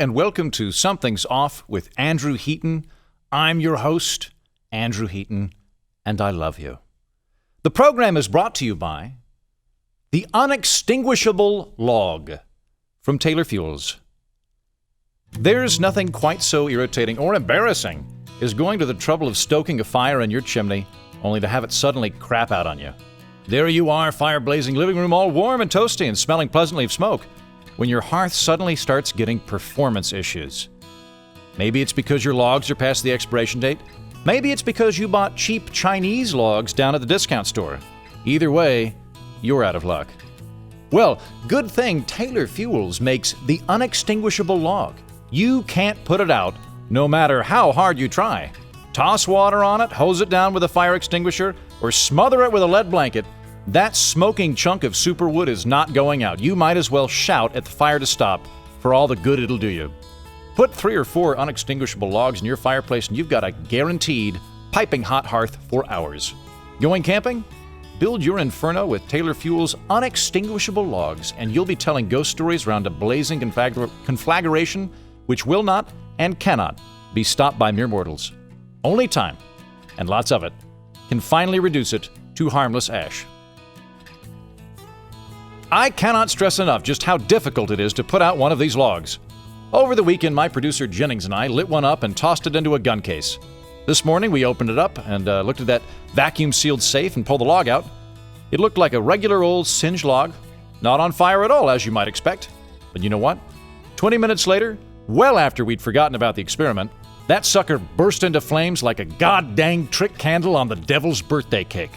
and welcome to Something's Off with Andrew Heaton. I'm your host, Andrew Heaton, and I love you. The program is brought to you by the unextinguishable log from Taylor Fuels. There's nothing quite so irritating or embarrassing as going to the trouble of stoking a fire in your chimney only to have it suddenly crap out on you. There you are, fire-blazing living room all warm and toasty and smelling pleasantly of smoke, when your hearth suddenly starts getting performance issues. Maybe it's because your logs are past the expiration date. Maybe it's because you bought cheap Chinese logs down at the discount store. Either way, you're out of luck. Well, good thing Taylor Fuels makes the unextinguishable log. You can't put it out, no matter how hard you try. Toss water on it, hose it down with a fire extinguisher, or smother it with a lead blanket. That smoking chunk of superwood is not going out. You might as well shout at the fire to stop for all the good it'll do you. Put 3 or 4 unextinguishable logs in your fireplace and you've got a guaranteed piping hot hearth for hours. Going camping? Build your inferno with Taylor Fuels unextinguishable logs and you'll be telling ghost stories around a blazing conflagration which will not and cannot be stopped by mere mortals. Only time, and lots of it, can finally reduce it to harmless ash. I cannot stress enough just how difficult it is to put out one of these logs. Over the weekend, my producer Jennings and I lit one up and tossed it into a gun case. This morning, we opened it up and looked at that vacuum-sealed safe and pulled the log out. It looked like a regular old singed log, not on fire at all, as you might expect. But you know what? 20 minutes later, well after we'd forgotten about the experiment, that sucker burst into flames like a god-dang trick candle on the devil's birthday cake.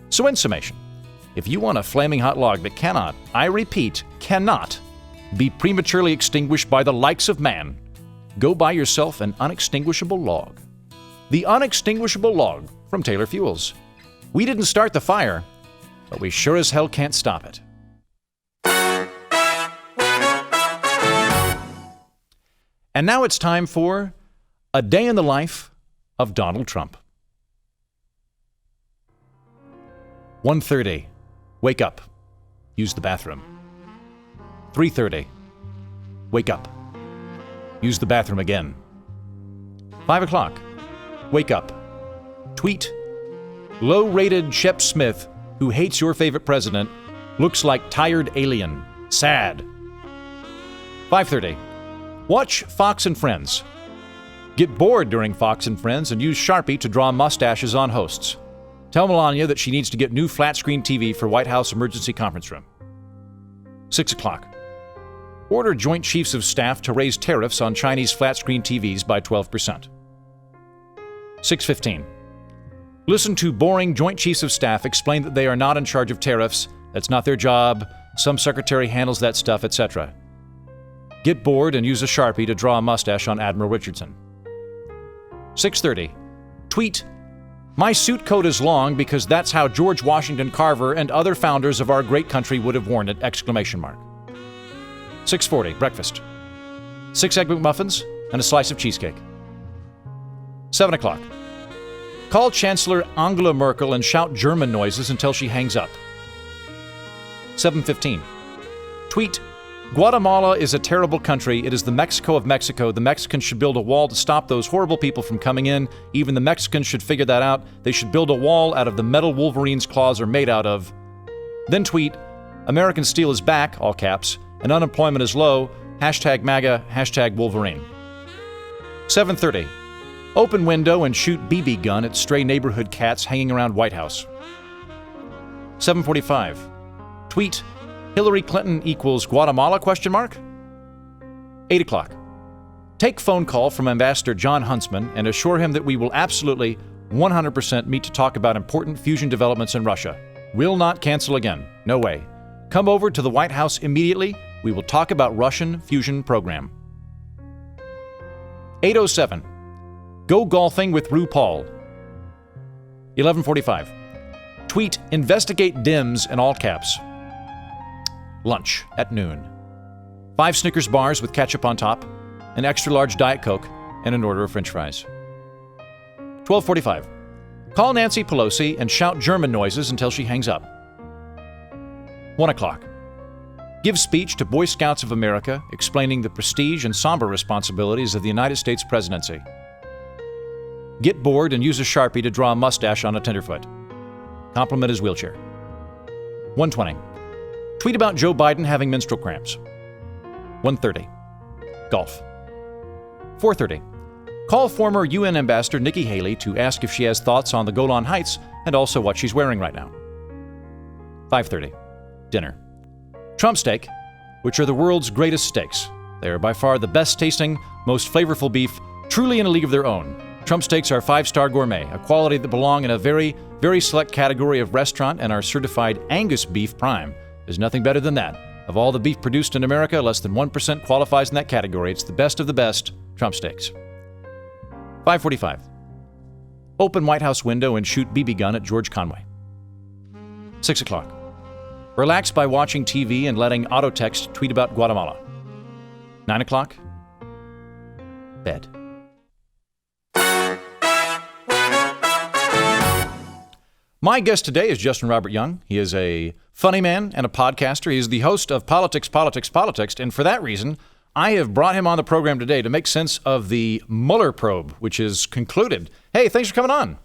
So in summation, if you want a flaming hot log that cannot, I repeat, cannot, be prematurely extinguished by the likes of man, go buy yourself an unextinguishable log. The unextinguishable log from Taylor Fuels. We didn't start the fire, but we sure as hell can't stop it. And now it's time for A Day in the Life of Donald Trump. 1:30. Wake up. Use the bathroom. 3:30. Wake up. Use the bathroom again. 5 o'clock. Wake up. Tweet. Low-rated Shep Smith, who hates your favorite president, looks like tired alien. Sad. 5:30. Watch Fox and Friends. Get bored during Fox and Friends and use Sharpie to draw mustaches on hosts. Tell Melania that she needs to get new flat-screen TV for White House Emergency Conference Room. 6 o'clock. Order Joint Chiefs of Staff to raise tariffs on Chinese flat-screen TVs by 12%. 6:15. Listen to boring Joint Chiefs of Staff explain that they are not in charge of tariffs, that's not their job, some secretary handles that stuff, etc. Get bored and use a Sharpie to draw a mustache on Admiral Richardson. 6:30. Tweet, my suit coat is long because that's how George Washington Carver and other founders of our great country would have worn it! 6:40. Breakfast. 6 Egg McMuffins and a slice of cheesecake. 7 o'clock. Call Chancellor Angela Merkel and shout German noises until she hangs up. 7:15. Tweet, Guatemala is a terrible country. It is the Mexico of Mexico. The Mexicans should build a wall to stop those horrible people from coming in. Even the Mexicans should figure that out. They should build a wall out of the metal Wolverine's claws are made out of. Then tweet, American steel is back, all caps, and unemployment is low. #MAGA, #Wolverine. 7:30. Open window and shoot BB gun at stray neighborhood cats hanging around White House. 7:45. Tweet, Hillary Clinton equals Guatemala, ? 8 o'clock. Take phone call from Ambassador John Huntsman and assure him that we will absolutely 100% meet to talk about important fusion developments in Russia. Will not cancel again. No way. Come over to the White House immediately. We will talk about Russian fusion program. 8:07. Go golfing with RuPaul. 11:45. Tweet, investigate Dims in all caps. Lunch at noon. 5 Snickers bars with ketchup on top, an extra large Diet Coke, and an order of French fries. 12:45. Call Nancy Pelosi and shout German noises until she hangs up. 1 o'clock. Give speech to Boy Scouts of America explaining the prestige and somber responsibilities of the United States presidency. Get bored and use a Sharpie to draw a mustache on a tenderfoot. Compliment his wheelchair. 1:20. Tweet about Joe Biden having menstrual cramps. 1:30. Golf. 4:30. Call former UN Ambassador Nikki Haley to ask if she has thoughts on the Golan Heights and also what she's wearing right now. 5:30. Dinner. Trump steak, which are the world's greatest steaks. They are by far the best tasting, most flavorful beef, truly in a league of their own. Trump steaks are 5-star gourmet, a quality that belong in a very, very select category of restaurant, and are certified Angus beef prime. There's nothing better than that. Of all the beef produced in America, less than 1% qualifies in that category. It's the best of the best, Trump steaks. 5:45. Open White House window and shoot BB gun at George Conway. 6 o'clock. Relax by watching TV and letting autotext tweet about Guatemala. 9 o'clock. Bed. My guest today is Justin Robert Young. He is a funny man and a podcaster. He is the host of Politics, Politics, Politics, and for that reason, I have brought him on the program today to make sense of the Mueller probe, which is concluded. Hey, thanks for coming on.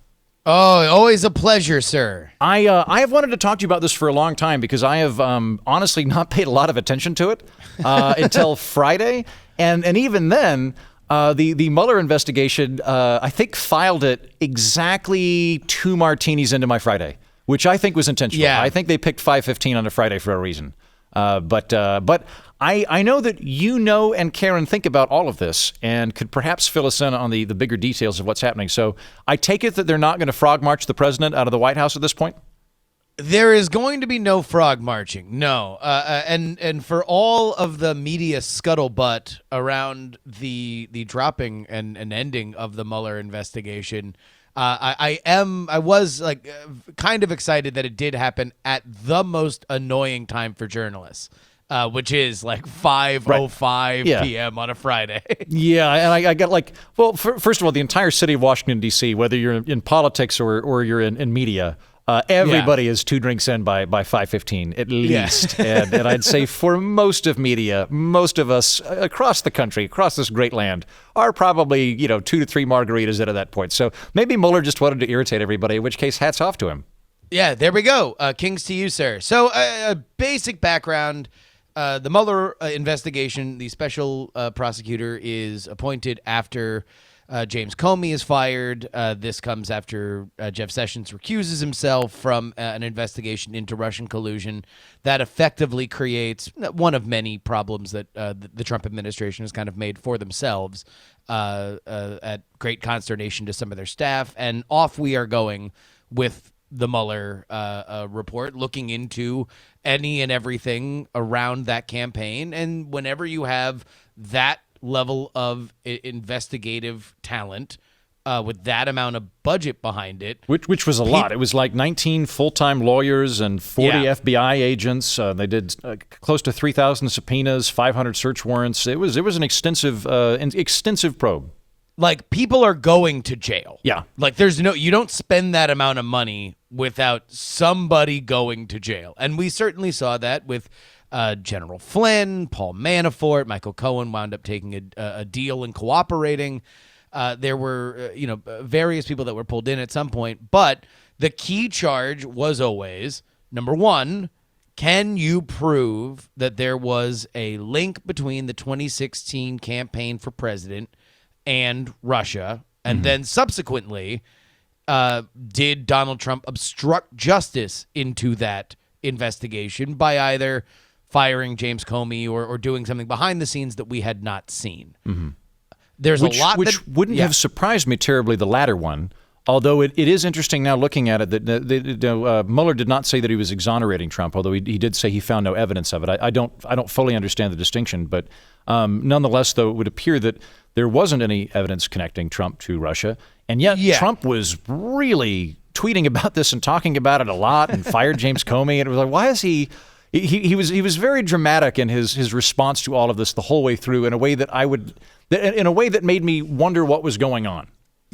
Oh, always a pleasure, sir. I have wanted to talk to you about this for a long time because I have honestly not paid a lot of attention to it until Friday, and even then, the Mueller investigation, I think, filed it exactly 2 martinis into my Friday, which I think was intentional. Yeah. I think they picked 5:15 on a Friday for a reason. But I know that you know and care and think about all of this and could perhaps fill us in on the bigger details of what's happening. So I take it that they're not going to frog march the president out of the White House at this point? There is going to be no frog marching, no. And for all of the media scuttlebutt around the dropping and ending of the Mueller investigation, I was like kind of excited that it did happen at the most annoying time for journalists, which is like 5:05 p.m. on a Friday. Yeah, and I got like, well, first of all, the entire city of Washington, D.C., whether you're in politics or you're in media, everybody is 2 drinks in by 5:15 at least. Yeah. and I'd say for most of media, most of us across the country, across this great land, are probably 2 to 3 margaritas in at that point. So maybe Mueller just wanted to irritate everybody, in which case hats off to him. Yeah, there we go. Kings to you, sir. So a basic background. The Mueller investigation, the special prosecutor is appointed after James Comey is fired. This comes after Jeff Sessions recuses himself from an investigation into Russian collusion that effectively creates one of many problems that the Trump administration has kind of made for themselves at great consternation to some of their staff. And off we are going with the Mueller report, looking into any and everything around that campaign. And whenever you have that level of investigative talent with that amount of budget behind it, which was a lot. It was like 19 full-time lawyers and 40 FBI agents. They did close to 3,000 subpoenas, 500 search warrants. It was an extensive probe. Like, people are going to jail. Yeah. Like, you don't spend that amount of money without somebody going to jail. And we certainly saw that with General Flynn, Paul Manafort, Michael Cohen wound up taking a deal and cooperating. There were, various people that were pulled in at some point. But the key charge was always, number one, can you prove that there was a link between the 2016 campaign for president and Russia? And then subsequently, did Donald Trump obstruct justice into that investigation by either firing James Comey or doing something behind the scenes that we had not seen? Mm-hmm. There's a lot which wouldn't have surprised me terribly, the latter one. Although it is interesting now looking at it that Mueller did not say that he was exonerating Trump, although he did say he found no evidence of it. I don't fully understand the distinction, but nonetheless, though, it would appear that there wasn't any evidence connecting Trump to Russia, and yet Trump was really tweeting about this and talking about it a lot, and fired James Comey, and it was like, why is he? He was very dramatic in his response to all of this the whole way through in a way that made me wonder what was going on.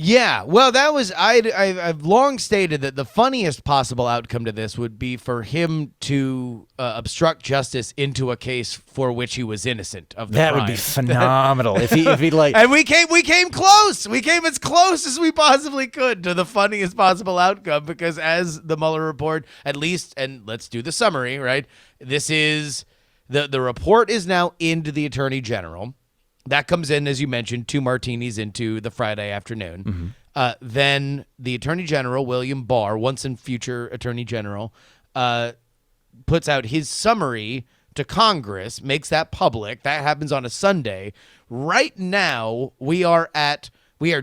Yeah, well, that was I've long stated that the funniest possible outcome to this would be for him to obstruct justice into a case for which he was innocent of the crime. That would be phenomenal if he like. And we came close. We came as close as we possibly could to the funniest possible outcome, because as the Mueller report, at least, and let's do the summary, right? This is the report is now into the Attorney General. That comes in, as you mentioned, 2 martinis into the Friday afternoon. Mm-hmm. Then the Attorney General, William Barr, once and future Attorney General, puts out his summary to Congress, makes that public. That happens on a Sunday. Right now, we are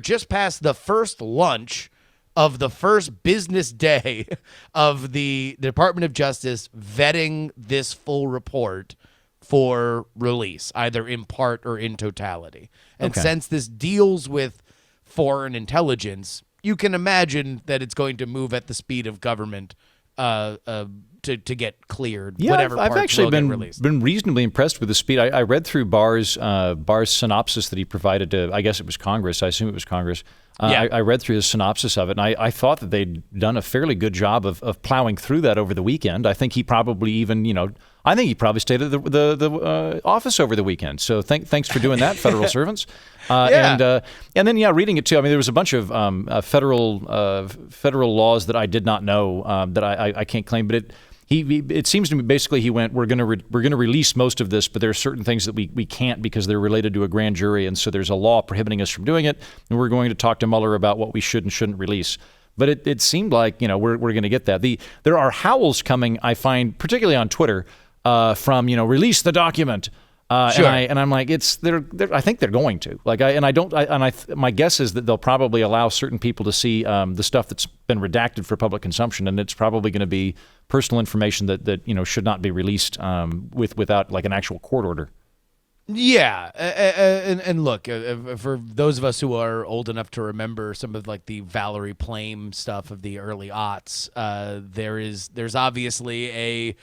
just past the first lunch of the first business day of the Department of Justice vetting this full report for release, either in part or in totality. And since this deals with foreign intelligence, you can imagine that it's going to move at the speed of government to get cleared. Yeah, whatever I've parts actually will get released. been reasonably impressed with the speed. I read through Barr's synopsis that he provided to, I guess it was Congress. I assume it was Congress. I read through the synopsis of it, and I thought that they'd done a fairly good job of plowing through that over the weekend. I think he probably even, I think he probably stayed at the office over the weekend. So thanks for doing that, federal servants. And then reading it too. I mean, there was a bunch of federal laws that I did not know that I can't claim, but it seems to me basically he went, we're going to release most of this, but there are certain things that we can't because they're related to a grand jury, and so there's a law prohibiting us from doing it, and we're going to talk to Mueller about what we should and shouldn't release. But it seemed like we're going to get that. There are howls coming, I find, particularly on Twitter, from release the document. Sure. And I'm like, I think they're going to. My guess is that they'll probably allow certain people to see the stuff that's been redacted for public consumption, and it's probably going to be personal information that should not be released without like an actual court order. Yeah, and look, for those of us who are old enough to remember some of like the Valerie Plame stuff of the early aughts, there's obviously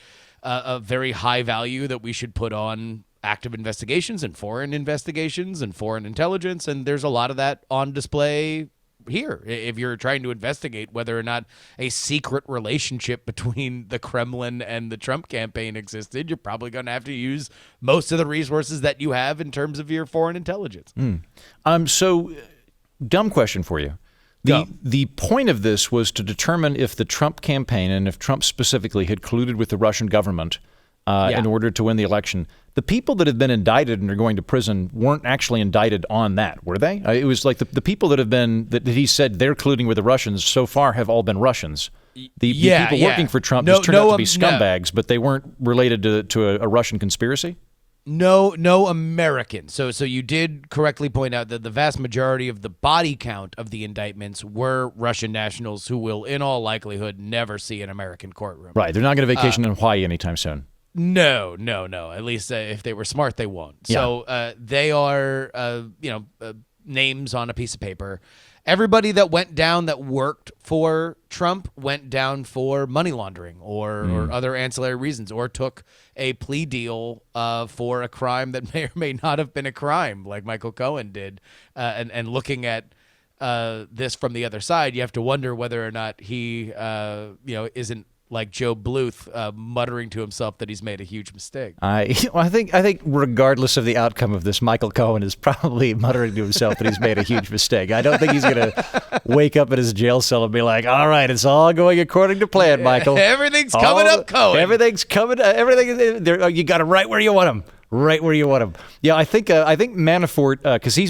a very high value that we should put on active investigations and foreign intelligence, and there's a lot of that on display here. If you're trying to investigate whether or not a secret relationship between the Kremlin and the Trump campaign existed, you're probably going to have to use most of the resources that you have in terms of your foreign intelligence. So, dumb question for you. The point of this was to determine if the Trump campaign, and if Trump specifically, had colluded with the Russian government in order to win the election. The people that have been indicted and are going to prison weren't actually indicted on that, were they? It was like the people that he said they're colluding with the Russians so far have all been Russians. The people working for Trump just turned out to be scumbags, but they weren't related to a Russian conspiracy? No Americans. So you did correctly point out that the vast majority of the body count of the indictments were Russian nationals who will, in all likelihood, never see an American courtroom. Right. They're not going to vacation in Hawaii anytime soon. No. At least if they were smart, they won't. Yeah. So they are, names on a piece of paper. Everybody that went down that worked for Trump went down for money laundering or other ancillary reasons, or took a plea deal for a crime that may or may not have been a crime, like Michael Cohen did. And looking at this from the other side, you have to wonder whether or not he, isn't like Joe Bluth muttering to himself that he's made a huge mistake. I think regardless of the outcome of this, Michael Cohen is probably muttering to himself that he's made a huge mistake. I don't think he's going to wake up in his jail cell and be like, all right, it's all going according to plan, Michael. Everything's coming up, Cohen. Everything's coming. Everything. You got him right where you want him. Right where you want him. Yeah, I think Manafort, because he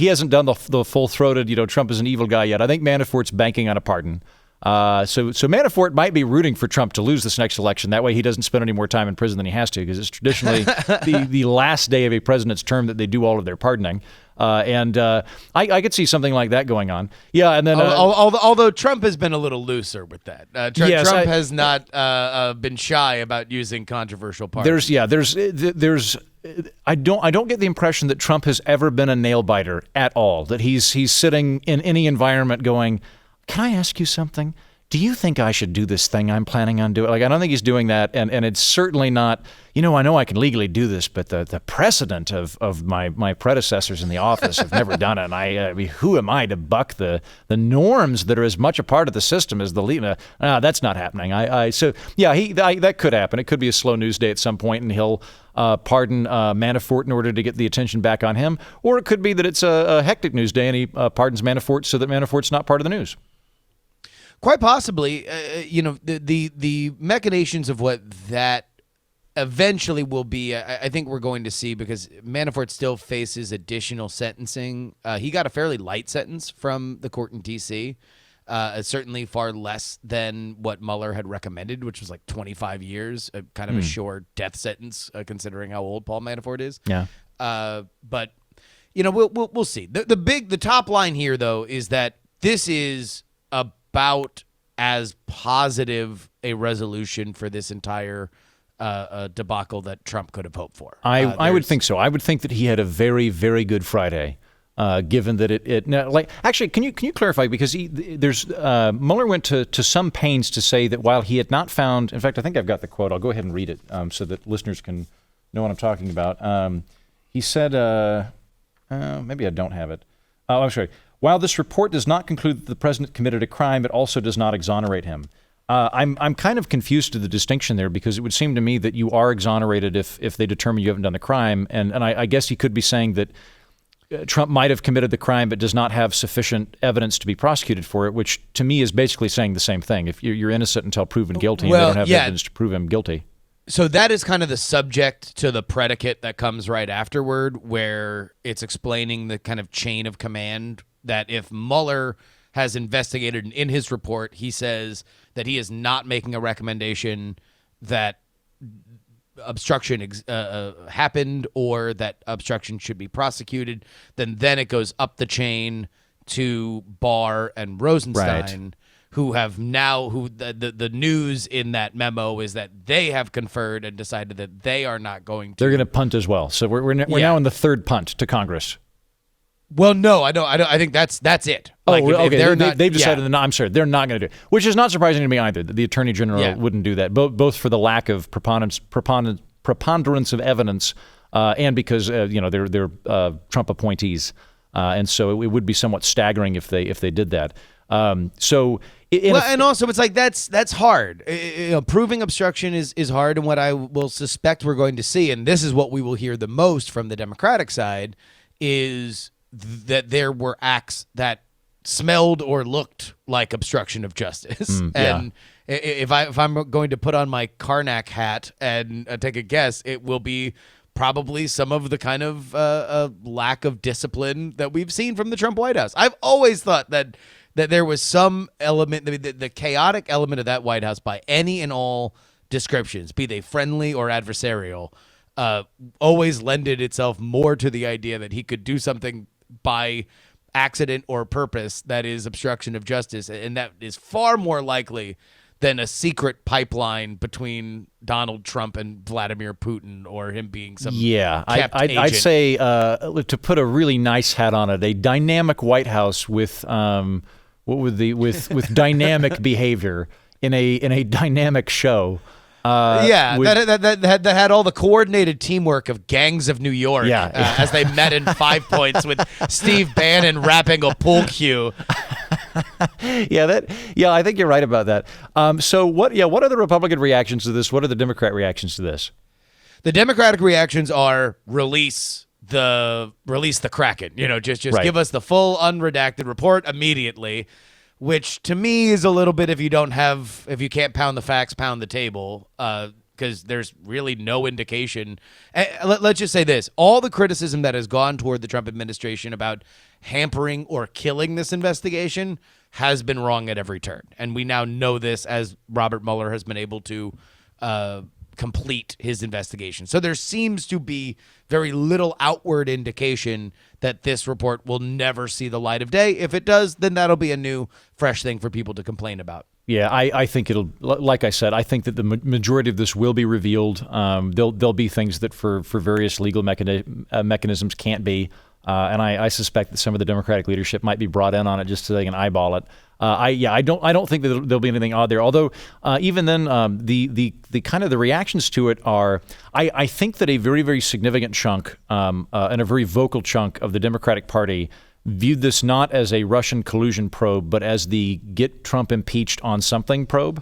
hasn't done the full-throated, Trump is an evil guy yet. I think Manafort's banking on a pardon. So Manafort might be rooting for Trump to lose this next election. That way he doesn't spend any more time in prison than he has to, because it's traditionally the last day of a president's term that they do all of their pardoning. I could see something like that going on. Yeah, and then although Trump has been a little looser with that. Trump has not been shy about using controversial pardons. I don't get the impression that Trump has ever been a nail biter at all. That he's sitting in any environment going, can I ask you something? do you think I should do this thing I'm planning on doing? Like, I don't think he's doing that, and it's certainly not, I know I can legally do this, but the precedent of my predecessors in the office have never done it, and I mean, who am I to buck the norms that are as much a part of the system as the leader? That's not happening. That could happen. It could be a slow news day at some point, and he'll pardon Manafort in order to get the attention back on him, or it could be that it's a hectic news day, and he pardons Manafort so that Manafort's not part of the news. Quite possibly, the machinations of what that eventually will be, I think we're going to see, because Manafort still faces additional sentencing. He got a fairly light sentence from the court in D.C., certainly far less than what Mueller had recommended, which was like 25 years, kind of a short death sentence, considering how old Paul Manafort is. Yeah. But we'll see. The top line here, though, is that this is about as positive a resolution for this entire debacle that Trump could have hoped for. I would think so. I would think that he had a very, very good Friday, given that actually, can you clarify, because Mueller went to some pains to say that while he had not found, in fact, I think I've got the quote. I'll go ahead and read it so that listeners can know what I'm talking about. He said, maybe I don't have it. Oh, I'm sorry. While this report does not conclude that the president committed a crime, it also does not exonerate him. I'm kind of confused to the distinction there, because it would seem to me that you are exonerated if they determine you haven't done the crime. And I guess he could be saying that Trump might have committed the crime but does not have sufficient evidence to be prosecuted for it, which to me is basically saying the same thing. If you're innocent until proven guilty, and they don't have evidence to prove him guilty. So that is kind of the subject to the predicate that comes right afterward, where it's explaining the kind of chain of command that if Mueller has investigated, and in his report he says that he is not making a recommendation that obstruction happened or that obstruction should be prosecuted, then it goes up the chain to Barr and Rosenstein, right, who have now, the news in that memo is that they have conferred and decided that they are not going to. They're going to punt as well. So we're now in the third punt to Congress. Well, no, I don't. I think that's it. Like, okay. They've decided that. No, I'm sorry, they're not going to do it, which is not surprising to me either. The Attorney General wouldn't do that, both for the lack of preponderance of evidence, and because they're Trump appointees, and so it would be somewhat staggering if they did that. And also it's like that's hard. Proving obstruction is hard, and what I will suspect we're going to see, and this is what we will hear the most from the Democratic side, is that there were acts that smelled or looked like obstruction of justice. And if I'm going to put on my Karnak hat and take a guess, it will be probably some of the kind of lack of discipline that we've seen from the Trump White House. I've always thought that there was some element, the chaotic element of that White House by any and all descriptions, be they friendly or adversarial, always lended itself more to the idea that he could do something by accident or purpose that is obstruction of justice, and that is far more likely than a secret pipeline between Donald Trump and Vladimir Putin, or him being some I'd say, to put a really nice hat on it, a dynamic White House with with dynamic behavior in a dynamic show. That had all the coordinated teamwork of Gangs of New York, as they met in 5 Points with Steve Bannon rapping a pool cue. I think you're right about that. So what are the Republican reactions to this? What are the Democrat reactions to this? The Democratic reactions are release the Kraken. Just right, give us the full unredacted report immediately. Which to me is a little bit, if you can't pound the facts, pound the table, because there's really no indication. Let's just say this. All the criticism that has gone toward the Trump administration about hampering or killing this investigation has been wrong at every turn. And we now know this as Robert Mueller has been able to complete his investigation. So there seems to be very little outward indication that this report will never see the light of day. If it does, then that'll be a new, fresh thing for people to complain about. Yeah, I think it'll, like I said, I think that the majority of this will be revealed. There'll be things that for various legal mechanisms can't be. And I suspect that some of the Democratic leadership might be brought in on it just so they can eyeball it. I don't think that there'll be anything odd there. Although even then, the kind of the reactions to it are, I think that a very, very significant chunk and a very vocal chunk of the Democratic Party viewed this not as a Russian collusion probe, but as the get Trump impeached on something probe.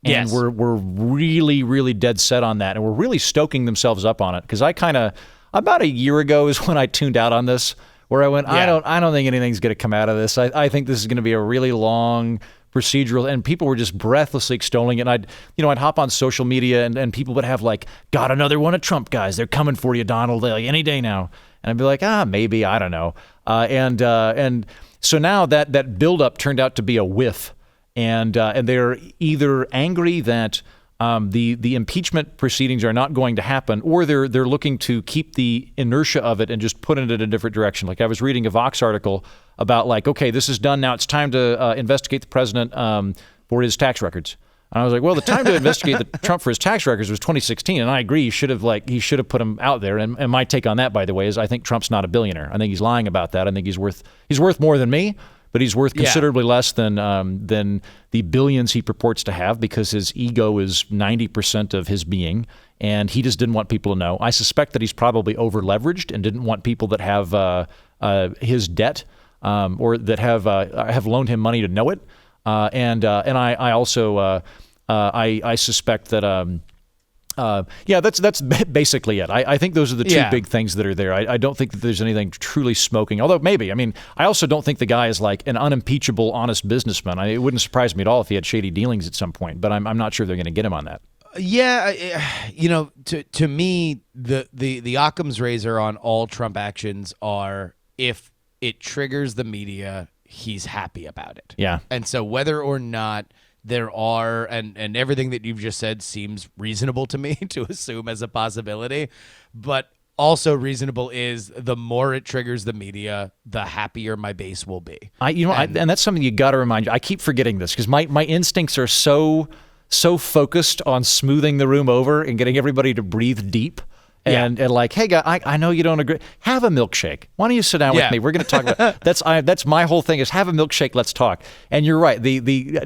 And Yes. we're really, really dead set on that, and we're really stoking themselves up on it. Because I kind of about a year ago is when I tuned out on this, where I went, I don't think anything's going to come out of this. I think this is going to be a really long procedural, and people were just breathlessly extolling it. And I'd hop on social media, and people would have like, got another one of Trump guys. They're coming for you, Donald, like any day now. And I'd be like, maybe, I don't know. And so now that buildup turned out to be a whiff, and they're either angry that the impeachment proceedings are not going to happen, or they're looking to keep the inertia of it and just put it in a different direction. Like I was reading a Vox article about like, okay, this is done now. It's time to investigate the president for his tax records. And I was like, well, the time to investigate Trump for his tax records was 2016, and I agree he should have put him out there. And my take on that, by the way, is I think Trump's not a billionaire. I think he's lying about that. I think he's worth more than me, but he's worth considerably less than the billions he purports to have, because his ego is 90% of his being, and he just didn't want people to know. I suspect that he's probably over leveraged and didn't want people that have his debt or that have loaned him money to know it. And I also I suspect that that's basically it. I think those are the two big things that are there. I don't think that there's anything truly smoking, although maybe. I mean, I also don't think the guy is like an unimpeachable, honest businessman. It wouldn't surprise me at all if he had shady dealings at some point, but I'm not sure they're going to get him on that. Yeah, to me, the Occam's razor on all Trump actions are, if it triggers the media, he's happy about it. Yeah. And so whether or not there are, and everything that you've just said seems reasonable to me to assume as a possibility, but also reasonable is the more it triggers the media, the happier my base will be. And that's something you got to remind you. I keep forgetting this because my instincts are so focused on smoothing the room over and getting everybody to breathe deep. And like, hey, guy, I know you don't agree. Have a milkshake. Why don't you sit down with me? We're going to talk about that's my whole thing is have a milkshake. Let's talk. And you're right.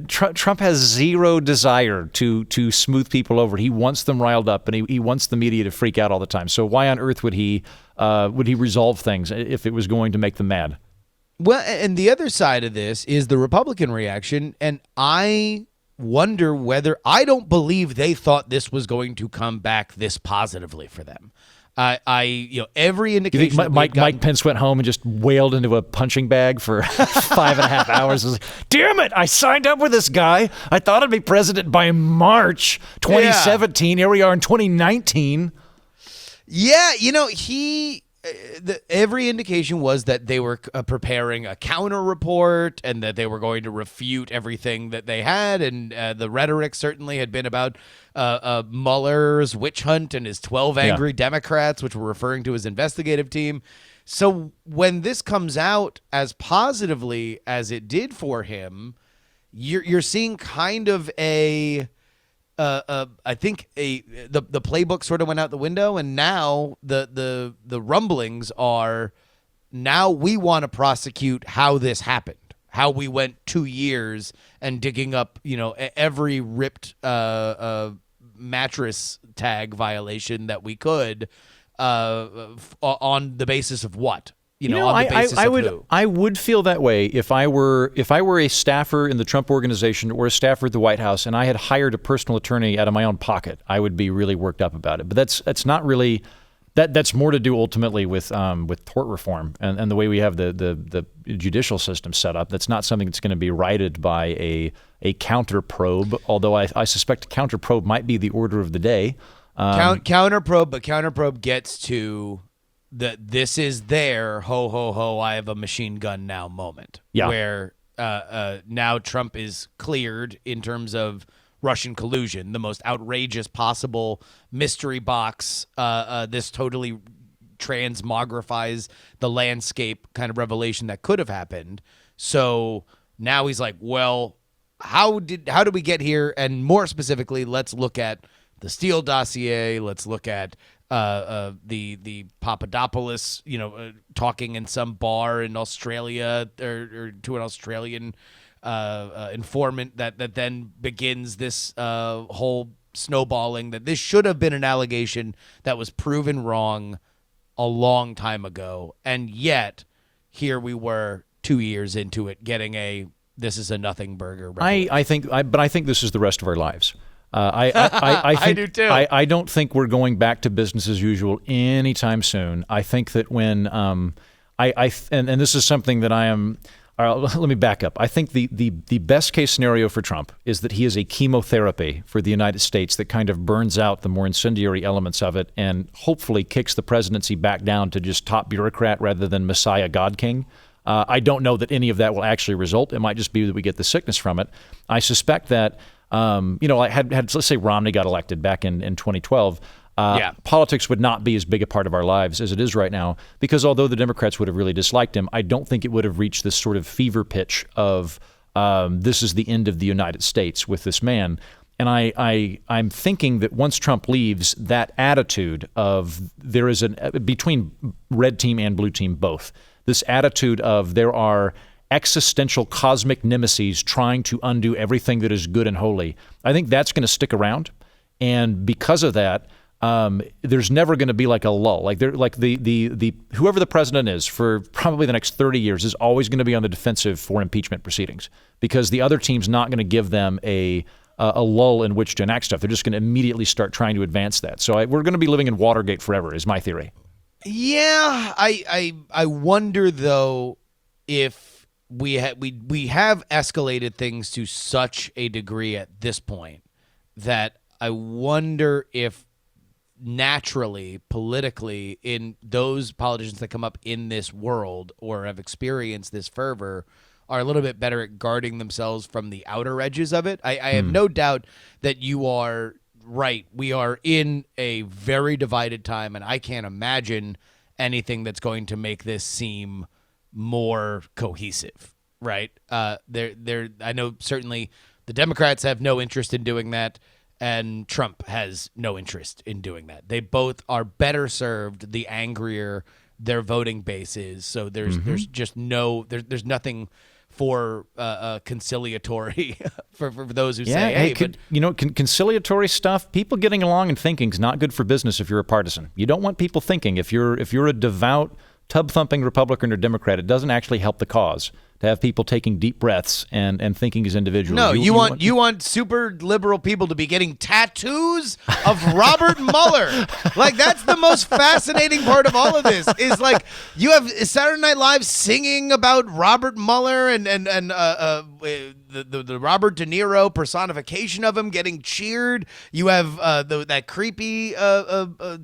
Trump has zero desire to smooth people over. He wants them riled up, and he wants the media to freak out all the time. So why on earth would he resolve things if it was going to make them mad? Well, and the other side of this is the Republican reaction, and I wonder whether, I don't believe they thought this was going to come back this positively for them. Every indication. You think Mike Pence went home and just wailed into a punching bag for 5.5 hours? Was like, damn it! I signed up with this guy. I thought I'd be president by March 2017. Here we are in 2019. Yeah, every indication was that they were preparing a counter report and that they were going to refute everything that they had. And the rhetoric certainly had been about Mueller's witch hunt and his 12 angry Democrats, which were referring to his investigative team. So when this comes out as positively as it did for him, you're seeing kind of I think the playbook sort of went out the window, and now the rumblings are, now we want to prosecute how this happened, how we went 2 years and digging up every ripped mattress tag violation that we could on the basis of what. I would feel that way if I were a staffer in the Trump organization or a staffer at the White House, and I had hired a personal attorney out of my own pocket. I would be really worked up about it. But that's not really that's more to do ultimately with tort reform and the way we have the judicial system set up. That's not something that's going to be righted by a counter probe. Although I suspect a counter probe might be the order of the day. Counter probe, but counter probe gets to that this is their ho ho ho, I have a machine gun now moment. Yeah. Where now Trump is cleared in terms of Russian collusion, the most outrageous possible mystery box. This totally transmogrifies the landscape kind of revelation that could have happened. So now he's like, well, how did we get here? And more specifically, let's look at the Steele dossier. Let's look at the Papadopoulos, talking in some bar in Australia or to an Australian informant that then begins this whole snowballing, that this should have been an allegation that was proven wrong a long time ago, and yet here we were 2 years into it getting this is a nothing burger. I think this is the rest of our lives. I think, I do too. I don't think we're going back to business as usual anytime soon. I think that when and this is something that I am. Let me back up. I think the best case scenario for Trump is that he is a chemotherapy for the United States that kind of burns out the more incendiary elements of it and hopefully kicks the presidency back down to just top bureaucrat rather than Messiah God King. I don't know that any of that will actually result. It might just be that we get the sickness from it. I suspect that, let's say Romney got elected back in 2012. Politics would not be as big a part of our lives as it is right now, because although the Democrats would have really disliked him, I don't think it would have reached this sort of fever pitch of this is the end of the United States with this man. And I'm thinking that once Trump leaves, that attitude of there is between red team and blue team both, this attitude of there are existential cosmic nemeses trying to undo everything that is good and holy, I think that's going to stick around. And because of that, there's never going to be like a lull. Like the whoever the president is for probably the next 30 years is always going to be on the defensive for impeachment proceedings, because the other team's not going to give them a lull in which to enact stuff. They're just going to immediately start trying to advance that. So we're going to be living in Watergate forever, is my theory. Yeah, I wonder though if we have escalated things to such a degree at this point that I wonder if naturally, politically, in those politicians that come up in this world or have experienced this fervor are a little bit better at guarding themselves from the outer edges of it. I have no doubt that you are right. We are in a very divided time, and I can't imagine anything that's going to make this seem more cohesive, right? I know certainly the Democrats have no interest in doing that, and Trump has no interest in doing that. They both are better served the angrier their voting base is. So there's just there's nothing for conciliatory for those who say, hey, conciliatory stuff, people getting along and thinking is not good for business if you're a partisan. You don't want people thinking. If you're a devout, tub-thumping Republican or Democrat, it doesn't actually help the cause to have people taking deep breaths and thinking as individuals. No, you want super liberal people to be getting tattoos of Robert Mueller. Like, that's the most fascinating part of all of this, is like you have Saturday Night Live singing about Robert Mueller and the Robert De Niro personification of him getting cheered. You have that creepy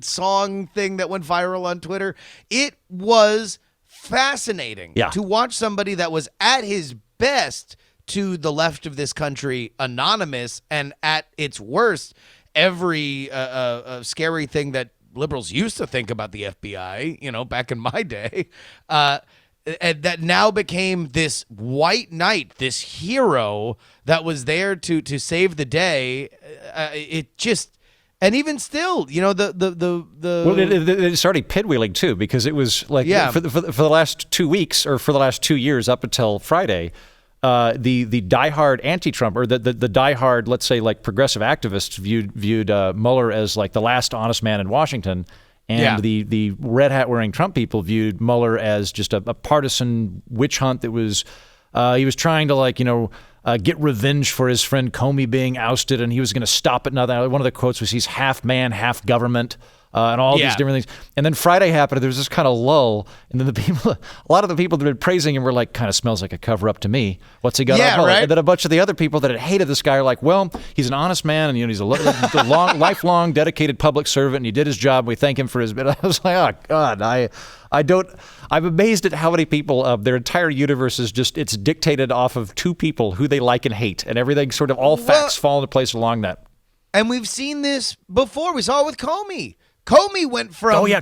song thing that went viral on Twitter. It was fascinating to watch somebody that was at his best to the left of this country anonymous, and at its worst every scary thing that liberals used to think about the FBI, back in my day, and that now became this white knight, this hero that was there to save the day. It just. And even still, it started pinwheeling too, because it was like for the last 2 weeks or for the last 2 years up until Friday, the diehard anti-Trump or the diehard, let's say, like progressive activists viewed Mueller as like the last honest man in Washington, and the red hat wearing Trump people viewed Mueller as just a partisan witch hunt that was he was trying to get revenge for his friend Comey being ousted, and he was going to stop it. Now, one of the quotes was he's half man, half government, and all these different things. And then Friday happened, and there was this kind of lull, and then a lot of the people that had been praising him were like, kind of smells like a cover-up to me. What's he got on Mueller? Right? And then a bunch of the other people that had hated this guy are like, well, he's an honest man, and he's a lifelong, dedicated public servant, and he did his job. We thank him for his bit. I was like, oh, God, I'm amazed at how many people, their entire universe is just, it's dictated off of two people who they like and hate, and everything sort of, all facts fall into place along that. And we've seen this before. We saw it with Comey. Comey went from the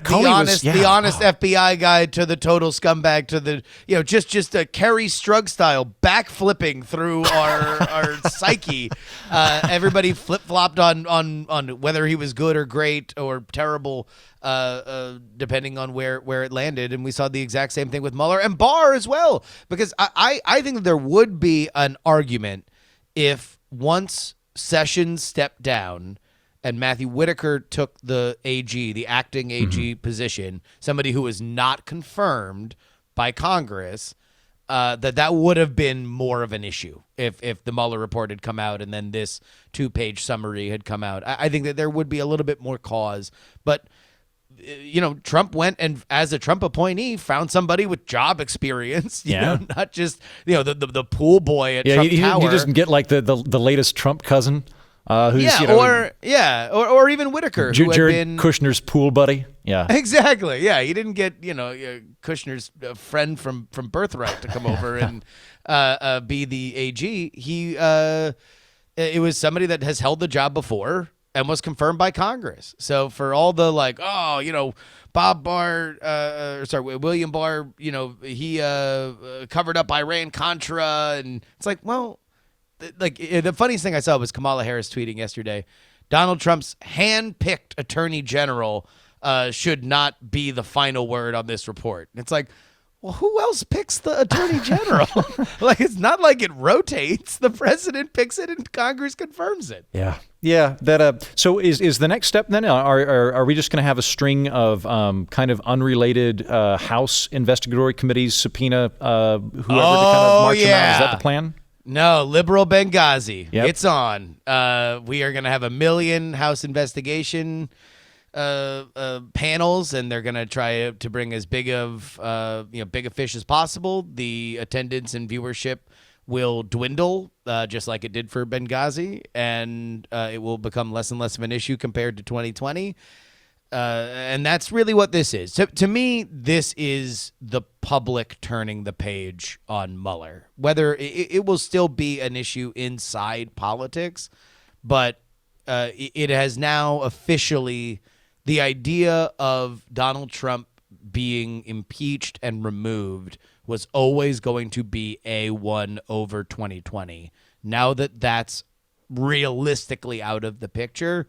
honest FBI guy to the total scumbag to the just a Kerry Strug style backflipping through our psyche. Everybody flip flopped on whether he was good or great or terrible, depending on where it landed. And we saw the exact same thing with Mueller and Barr as well. Because I think that there would be an argument if once Sessions stepped down and Matthew Whitaker took the acting AG position, somebody who was not confirmed by Congress, that would have been more of an issue if the Mueller report had come out and then this 2-page summary had come out. I think that there would be a little bit more cause. But, Trump went and, as a Trump appointee, found somebody with job experience, not just, the pool boy at Trump Tower. He doesn't get like the latest Trump cousin. Or even Whitaker, who had Jared been Kushner's pool buddy. Yeah, exactly. Yeah, he didn't get Kushner's friend from Birthright to come over and be the AG. It was somebody that has held the job before and was confirmed by Congress. So for all the William Barr, he covered up Iran-Contra, and it's like, well. The funniest thing I saw was Kamala Harris tweeting yesterday, Donald Trump's hand-picked attorney general should not be the final word on this report. And it's like, well, who else picks the attorney general? It's not like it rotates. The president picks it and Congress confirms it. Yeah. That. So is the next step then? Are we just going to have a string of kind of unrelated House investigatory committees subpoena whoever to kind of march them out? Is that the plan? No, liberal Benghazi. Yep. It's on. We are going to have 1 million House investigation panels, and they're going to try to bring as big of big a fish as possible. The attendance and viewership will dwindle, just like it did for Benghazi, and it will become less and less of an issue compared to 2020. And that's really what this is. To me, this is the public turning the page on Mueller. Whether it will still be an issue inside politics, but it has now officially, the idea of Donald Trump being impeached and removed was always going to be A1 over 2020. Now that that's realistically out of the picture,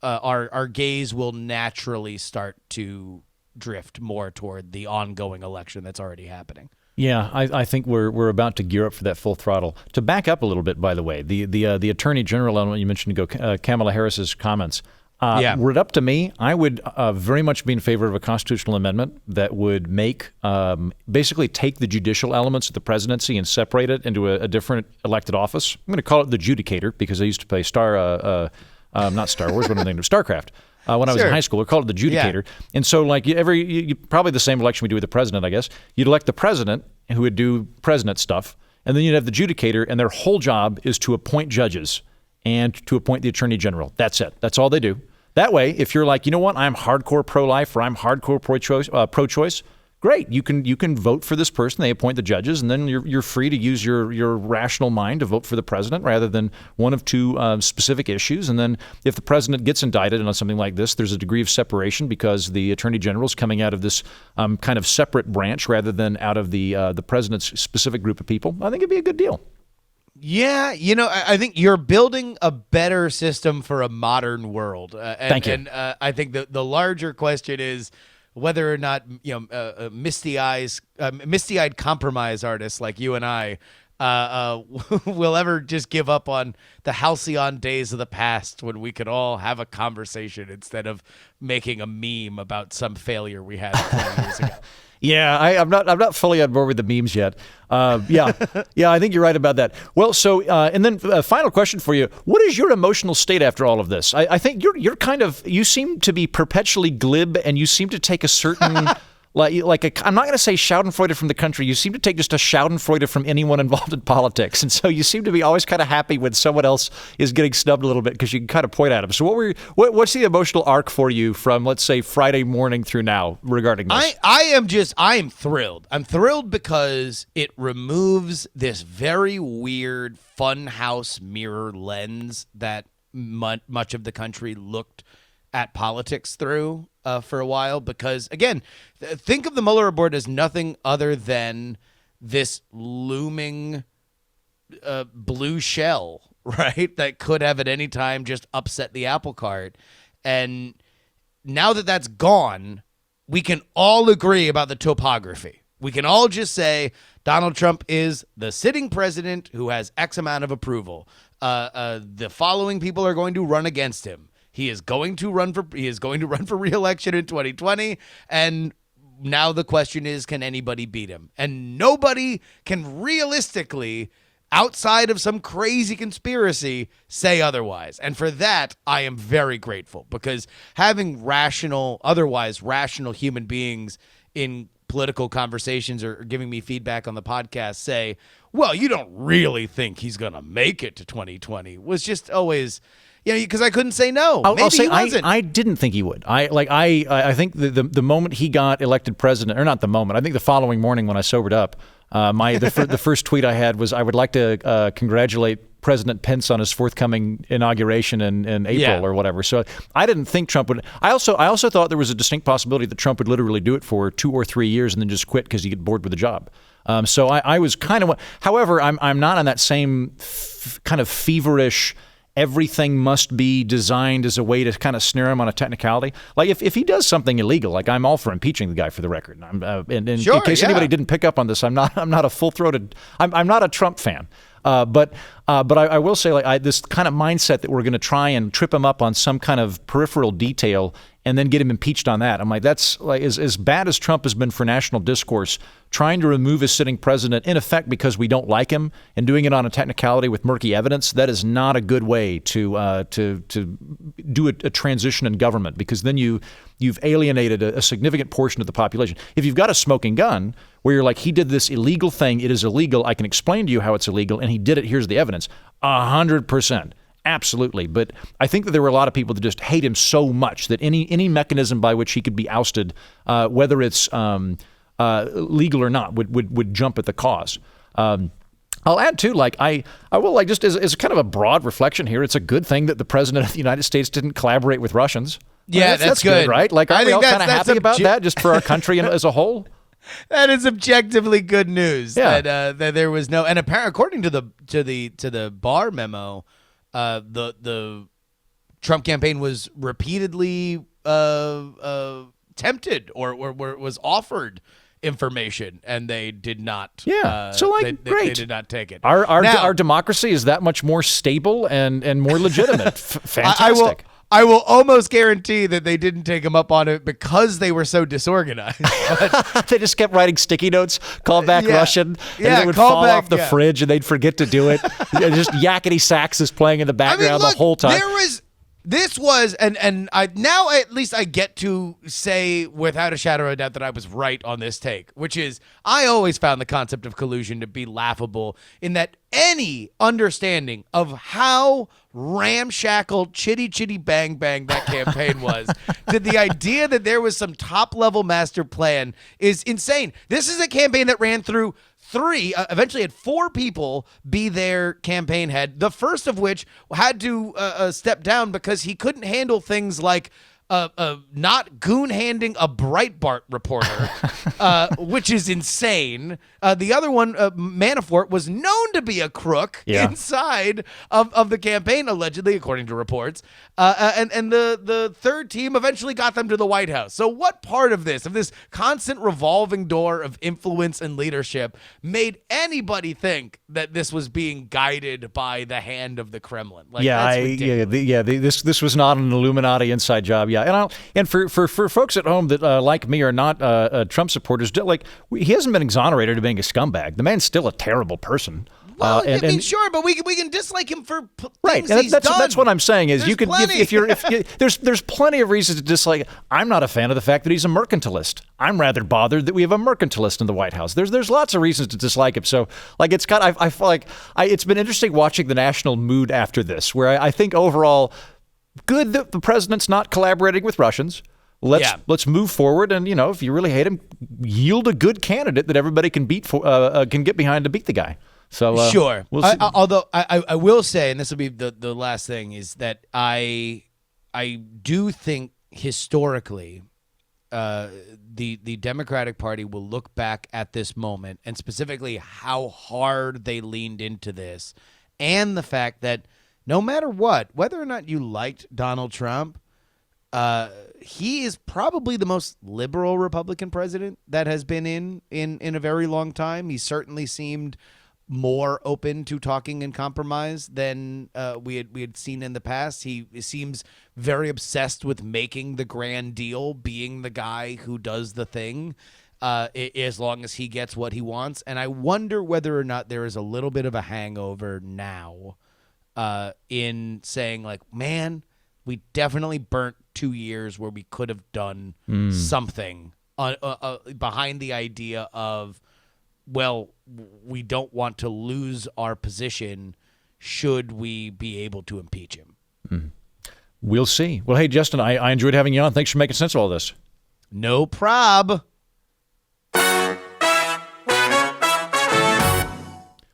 our gaze will naturally start to drift more toward the ongoing election that's already happening. Yeah, I think we're about to gear up for that full throttle. To back up a little bit, by the way, the Attorney General element you mentioned ago, Kamala Harris's comments. Were it up to me, I would very much be in favor of a constitutional amendment that would make basically take the judicial elements of the presidency and separate it into a different elected office. I'm going to call it the Judicator because I used to play not Star Wars, but I'm thinking of StarCraft. When I was in high school, we called it the Judicator. Yeah. And so probably the same election we do with the president, I guess. You'd elect the president who would do president stuff, and then you'd have the Judicator, and their whole job is to appoint judges and to appoint the attorney general. That's it. That's all they do. That way, if you're like, you know what, I'm hardcore pro-life or I'm hardcore pro-choice, great. You can vote for this person. They appoint the judges, and then you're free to use your rational mind to vote for the president rather than one of two specific issues. And then if the president gets indicted on something like this, there's a degree of separation because the attorney general is coming out of this kind of separate branch rather than out of the president's specific group of people. I think it'd be a good deal. Yeah, I think you're building a better system for a modern world. Thank you. And I think the larger question is whether or not misty-eyed compromise artists like you and I will ever just give up on the halcyon days of the past when we could all have a conversation instead of making a meme about some failure we had 20 years ago. Yeah, I'm not fully on board with the memes yet. Yeah, I think you're right about that. Well, so and then a final question for you: what is your emotional state after all of this? I think you're kind of, you seem to be perpetually glib, and you seem to take a certain I'm not going to say Schadenfreude from the country. You seem to take just a Schadenfreude from anyone involved in politics, and so you seem to be always kind of happy when someone else is getting snubbed a little bit because you can kind of point at them. So what's the emotional arc for you from, let's say, Friday morning through now regarding this? I am thrilled. I'm thrilled because it removes this very weird funhouse mirror lens that much of the country looked at politics through for a while, because again, think of the Mueller report as nothing other than this looming blue shell, right? That could have at any time just upset the apple cart. And now that that's gone, we can all agree about the topography. We can all just say Donald Trump is the sitting president who has X amount of approval. The following people are going to run against him. He is going to run for re-election in 2020, and now the question is, can anybody beat him? And nobody can realistically, outside of some crazy conspiracy, say otherwise. And for that, I am very grateful, because having otherwise rational human beings in political conversations or giving me feedback on the podcast say, well, you don't really think he's going to make it to 2020, was just always, because I couldn't say no. I'll say he wasn't. I didn't think he would. I think the moment he got elected president, or not the moment, I think the following morning when I sobered up, the first tweet I had was, I would like to congratulate President Pence on his forthcoming inauguration in April or whatever. So I didn't think Trump would. I also thought there was a distinct possibility that Trump would literally do it for 2 or 3 years and then just quit because he get bored with the job. So I was kind of. However, I'm not on that same kind of feverish, everything must be designed as a way to kind of snare him on a technicality. Like if he does something illegal, like I'm all for impeaching the guy for the record. In case anybody didn't pick up on this, I'm not a full-throated. I'm not a Trump fan. But I will say, this kind of mindset that we're going to try and trip him up on some kind of peripheral detail and then get him impeached on that. I'm like, that's like as bad as Trump has been for national discourse, trying to remove his sitting president in effect because we don't like him and doing it on a technicality with murky evidence. That is not a good way to do a transition in government, because then you've alienated a significant portion of the population. If you've got a smoking gun where you're like, he did this illegal thing, it is illegal, I can explain to you how it's illegal, and he did it, here's the evidence, 100%. Absolutely. But I think that there were a lot of people that just hate him so much that any mechanism by which he could be ousted, whether it's legal or not, would jump at the cause. I'll add too, I will just as kind of a broad reflection here, it's a good thing that the president of the United States didn't collaborate with Russians. Yeah, that's good, right? Are we all kind of happy about that, just for our country as a whole? That is objectively good news. Yeah. That there was no, and apparently, according to the Barr memo, the Trump campaign was repeatedly tempted or was offered information, and they did not. Yeah, great. They did not take it. Our democracy is that much more stable and more legitimate. Fantastic. I will almost guarantee that they didn't take him up on it because they were so disorganized. They just kept writing sticky notes, call back Russian, and they would fall off the fridge and they'd forget to do it. Just yakety sax is playing in the background the whole time. This was, and I now at least I get to say without a shadow of a doubt that I was right on this take, which is I always found the concept of collusion to be laughable in that any understanding of how ramshackle, chitty bang bang that campaign was, to the idea that there was some top-level master plan is insane. This is a campaign that ran through eventually had 4 people be their campaign head, the first of which had to step down because he couldn't handle things like not goon-handing a Breitbart reporter, which is insane. The other one, Manafort, was known to be a crook inside of the campaign, allegedly, according to reports. And the third team eventually got them to the White House. So what part of this constant revolving door of influence and leadership made anybody think that this was being guided by the hand of the Kremlin? That's ridiculous. This was not an Illuminati inside job. Yeah, and for folks at home that like me are not Trump supporters, he hasn't been exonerated of being a scumbag. The man's still a terrible person. Well, sure, but we can dislike him for things he's done. That's what I'm saying is there's plenty of reasons to dislike. I'm not a fan of the fact that he's a mercantilist. I'm rather bothered that we have a mercantilist in the White House. There's lots of reasons to dislike him. So I feel like it's been interesting watching the national mood after this, where I think overall good that the president's not collaborating with Russians. Let's move forward, and if you really hate him, yield a good candidate that everybody can can get behind to beat the guy. So sure. We'll see. Although I will say, and this will be the last thing, is that I I do think historically, the Democratic Party will look back at this moment and specifically how hard they leaned into this, and the fact that no matter what, whether or not you liked Donald Trump, he is probably the most liberal Republican president that has been in a very long time. He certainly seemed more open to talking and compromise than we had seen in the past. He seems very obsessed with making the grand deal, being the guy who does the thing, as long as he gets what he wants. And I wonder whether or not there is a little bit of a hangover now in saying, like, man, we definitely burnt 2 years where we could have done something behind the idea of, well, we don't want to lose our position should we be able to impeach him. We'll see. Well, hey, Justin, I enjoyed having you on. Thanks for making sense of all this. No prob.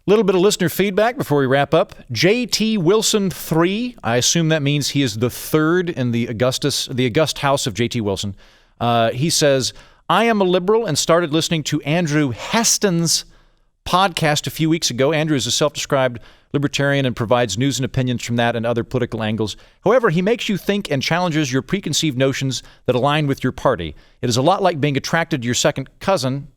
Little bit of listener feedback before we wrap up. J.T. Wilson 3. I assume that means he is the third in the august house of J.T. Wilson. He says, I am a liberal and started listening to Andrew Heaton's podcast a few weeks ago. Andrew is a self-described libertarian and provides news and opinions from that and other political angles. However, he makes you think and challenges your preconceived notions that align with your party. It is a lot like being attracted to your second cousin.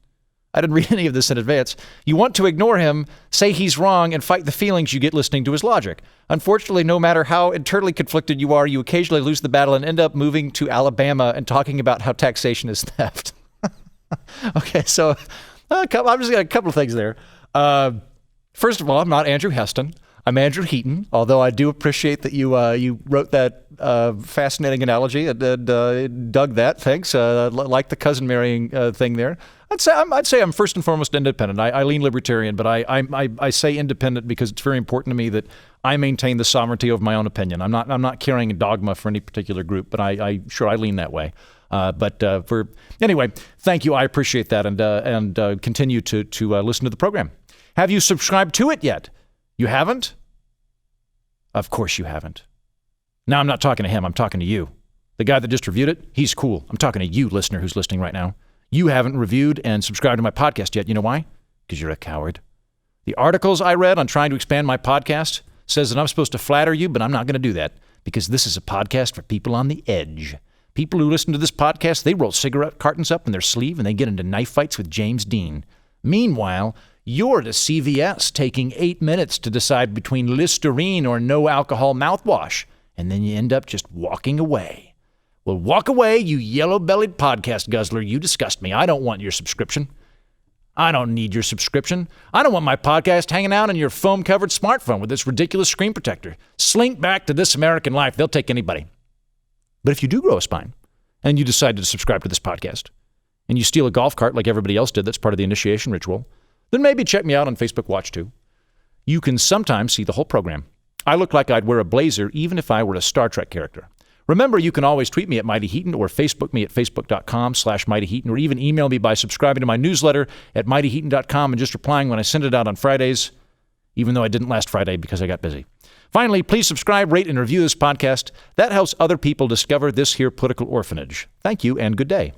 I didn't read any of this in advance. You want to ignore him, say he's wrong, and fight the feelings you get listening to his logic. Unfortunately, no matter how internally conflicted you are, you occasionally lose the battle and end up moving to Alabama and talking about how taxation is theft. Okay, so I'm just got a couple of things there. First of all, I'm not Andrew Heaton. I'm Andrew Heaton, although I do appreciate that you wrote that fascinating analogy and dug that. Thanks. Like the cousin marrying thing there. I'd say I'm first and foremost independent. I lean libertarian, but I say independent because it's very important to me that I maintain the sovereignty of my own opinion. I'm not carrying a dogma for any particular group, but I lean that way. Anyway, thank you. I appreciate that, and continue to listen to the program. Have you subscribed to it yet? You haven't? Of course you haven't. Now, I'm not talking to him. I'm talking to you. The guy that just reviewed it, he's cool. I'm talking to you, listener, who's listening right now. You haven't reviewed and subscribed to my podcast yet. You know why? Because you're a coward. The articles I read on trying to expand my podcast says that I'm supposed to flatter you, but I'm not going to do that because this is a podcast for people on the edge. People who listen to this podcast, they roll cigarette cartons up in their sleeve and they get into knife fights with James Dean. Meanwhile, you're at a CVS taking 8 minutes to decide between Listerine or no alcohol mouthwash, and then you end up just walking away. Well, walk away, you yellow-bellied podcast guzzler. You disgust me. I don't want your subscription. I don't need your subscription. I don't want my podcast hanging out on your foam-covered smartphone with this ridiculous screen protector. Slink back to This American Life. They'll take anybody. But if you do grow a spine and you decide to subscribe to this podcast and you steal a golf cart like everybody else did, that's part of the initiation ritual, then maybe check me out on Facebook Watch too. You can sometimes see the whole program. I look like I'd wear a blazer even if I were a Star Trek character. Remember, you can always tweet me at Mighty Heaton or Facebook me at facebook.com/Mighty Heaton, or even email me by subscribing to my newsletter at mightyheaton.com and just replying when I send it out on Fridays, even though I didn't last Friday because I got busy. Finally, please subscribe, rate, and review this podcast. That helps other people discover this here political orphanage. Thank you and good day.